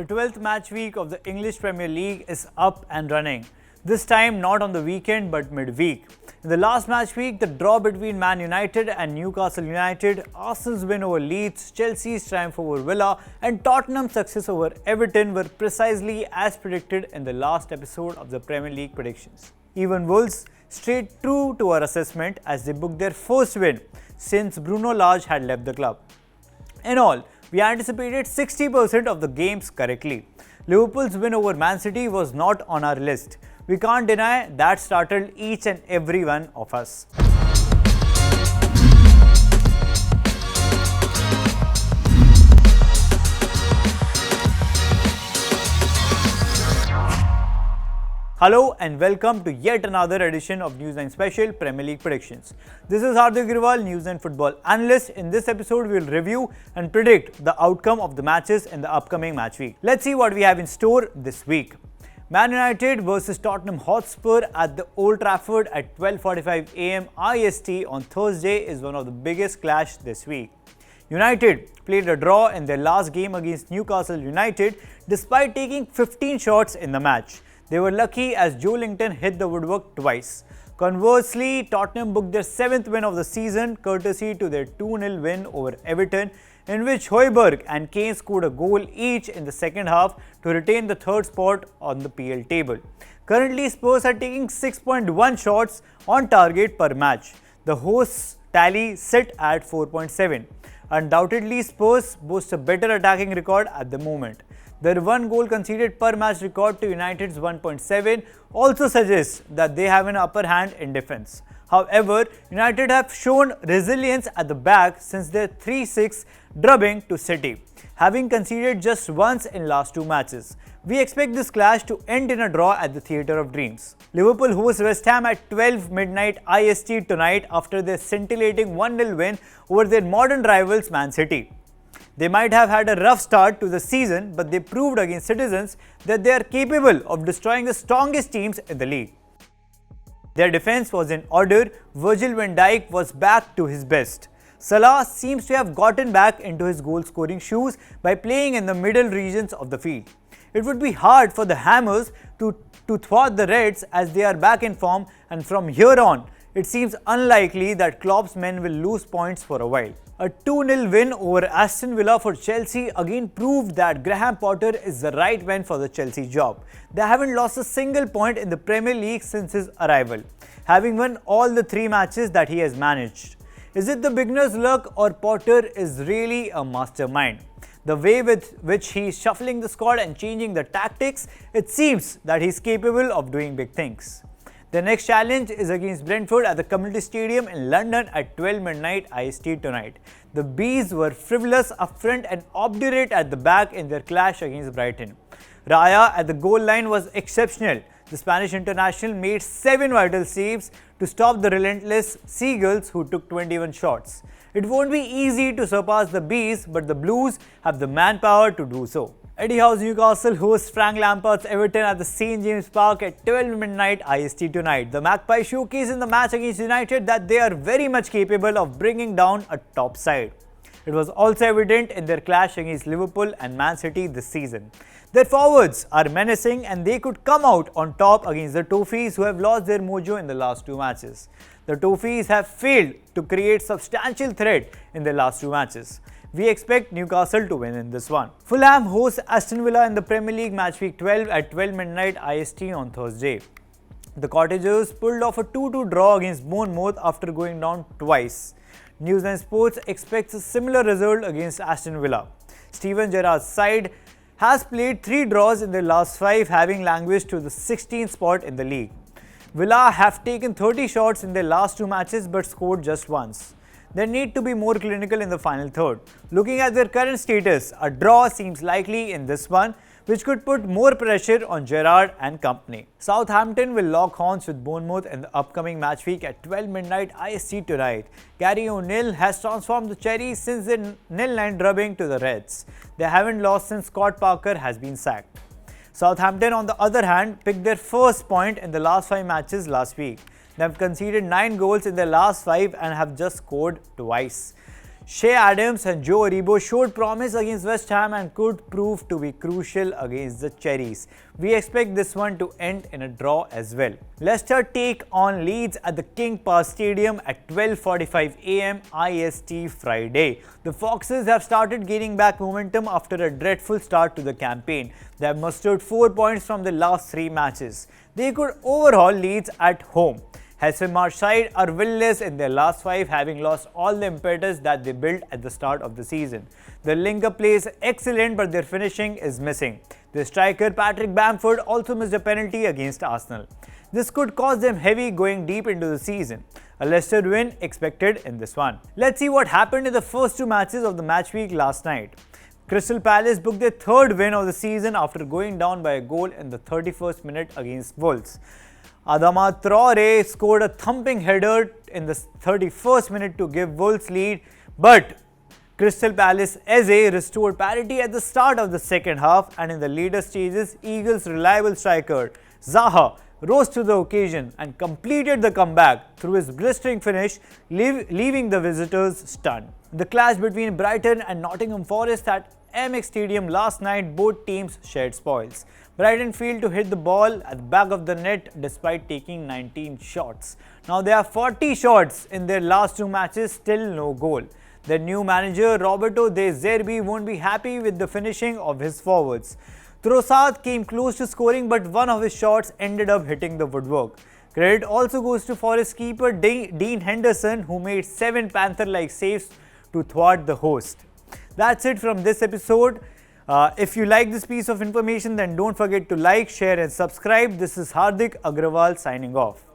12th match week of the English Premier League is up and running. This time not on the weekend but midweek. In the last match week, the draw between Man United and Newcastle United, Arsenal's win over Leeds, Chelsea's triumph over Villa and Tottenham's success over Everton were precisely as predicted in the last episode of the Premier League predictions. Even Wolves stayed true to our assessment as they booked their first win since Bruno Lage had left the club. In all, we anticipated 60% of the games correctly. Liverpool's win over Man City was not on our list. We can't deny that startled each and every one of us. Hello and welcome to yet another edition of News9 Special Premier League Predictions. This is Hardik Agrawal, News9 Football Analyst. In this episode, we will review and predict the outcome of the matches in the upcoming match week. Let's see what we have in store this week. Man United versus Tottenham Hotspur at the Old Trafford at 12:45 am IST on Thursday is one of the biggest clash this week. United played a draw in their last game against Newcastle United despite taking 15 shots in the match. They were lucky as Joe Linton hit the woodwork twice. Conversely, Tottenham booked their 7th win of the season courtesy to their 2-0 win over Everton, in which Højbjerg and Kane scored a goal each in the second half to retain the third spot on the PL table. Currently, Spurs are taking 6.1 shots on target per match. The hosts' tally sit at 4.7. Undoubtedly, Spurs boast a better attacking record at the moment. Their 1 goal conceded per match record to United's 1.7 also suggests that they have an upper hand in defence. However, United have shown resilience at the back since their 3-6 drubbing to City, having conceded just once in last 2 matches. We expect this clash to end in a draw at the Theatre of Dreams. Liverpool hosts West Ham at 12 midnight IST tonight after their scintillating 1-0 win over their modern rivals Man City. They might have had a rough start to the season, but they proved against Citizens that they are capable of destroying the strongest teams in the league. Their defense was in order. Virgil van Dijk was back to his best. Salah seems to have gotten back into his goal-scoring shoes by playing in the middle regions of the field. It would be hard for the Hammers to thwart the Reds as they are back in form, and from here on, it seems unlikely that Klopp's men will lose points for a while. A 2-0 win over Aston Villa for Chelsea again proved that Graham Potter is the right man for the Chelsea job. They haven't lost a single point in the Premier League since his arrival, having won all the 3 matches that he has managed. Is it the beginner's luck or Potter is really a mastermind? The way with which he is shuffling the squad and changing the tactics, it seems that he is capable of doing big things. The next challenge is against Brentford at the Community Stadium in London at 12 midnight IST tonight. The Bees were frivolous up front and obdurate at the back in their clash against Brighton. Raya at the goal line was exceptional. The Spanish international made 7 vital saves to stop the relentless Seagulls who took 21 shots. It won't be easy to surpass the Bees, but the Blues have the manpower to do so. Eddie Howe's Newcastle hosts Frank Lampard's Everton at the St James Park at 12 midnight IST tonight. The Magpies showcase in the match against United that they are very much capable of bringing down a top side. It was also evident in their clash against Liverpool and Man City this season. Their forwards are menacing and they could come out on top against the Toffees who have lost their mojo in the last 2 matches. The Toffees have failed to create substantial threat in their last 2 matches. We expect Newcastle to win in this one. Fulham hosts Aston Villa in the Premier League match week 12 at 12 midnight IST on Thursday. The Cottagers pulled off a 2-2 draw against Bournemouth after going down twice. News9 Sports expects a similar result against Aston Villa. Steven Gerrard's side has played 3 draws in their last 5, having languished to the 16th spot in the league. Villa have taken 30 shots in their last 2 matches but scored just once. They need to be more clinical in the final third. Looking at their current status, a draw seems likely in this one, which could put more pressure on Gerrard and company. Southampton will lock horns with Bournemouth in the upcoming match week at 12 midnight IST tonight. Gary O'Neill has transformed the Cherries since their 0-9 drubbing to the Reds. They haven't lost since Scott Parker has been sacked. Southampton, on the other hand, picked their first point in the last 5 matches last week. They have conceded 9 goals in their last 5 and have just scored twice. Shea Adams and Joe Aribo showed promise against West Ham and could prove to be crucial against the Cherries. We expect this one to end in a draw as well. Leicester take on Leeds at the King Power Stadium at 12:45 am IST Friday. The Foxes have started gaining back momentum after a dreadful start to the campaign. They have mustered 4 points from the last 3 matches. They could overhaul Leeds at home. Hesselmar's side are winless in their last 5, having lost all the impetus that they built at the start of the season. Their link-up play is excellent, but their finishing is missing. Their striker Patrick Bamford also missed a penalty against Arsenal. This could cause them heavy going deep into the season. A Leicester win expected in this one. Let's see what happened in the first 2 matches of the match week last night. Crystal Palace booked their 3rd win of the season after going down by a goal in the 31st minute against Wolves. Adama Traore scored a thumping header in the 31st minute to give Wolves lead, but Crystal Palace Eze restored parity at the start of the second half, and in the later stages, Eagles' reliable striker Zaha rose to the occasion and completed the comeback through his blistering finish, leaving the visitors stunned. The clash between Brighton and Nottingham Forest at MX Stadium last night, both teams shared spoils. Brighton failed to hit the ball at the back of the net despite taking 19 shots. Now they have 40 shots in their last 2 matches, still no goal. Their new manager Roberto De Zerbi won't be happy with the finishing of his forwards. Trossard came close to scoring, but one of his shots ended up hitting the woodwork. Credit also goes to Forest keeper Dean Henderson, who made 7 Panther-like saves to thwart the host. That's it from this episode. If you like this piece of information, then don't forget to like, share and subscribe. This is Hardik Agrawal signing off.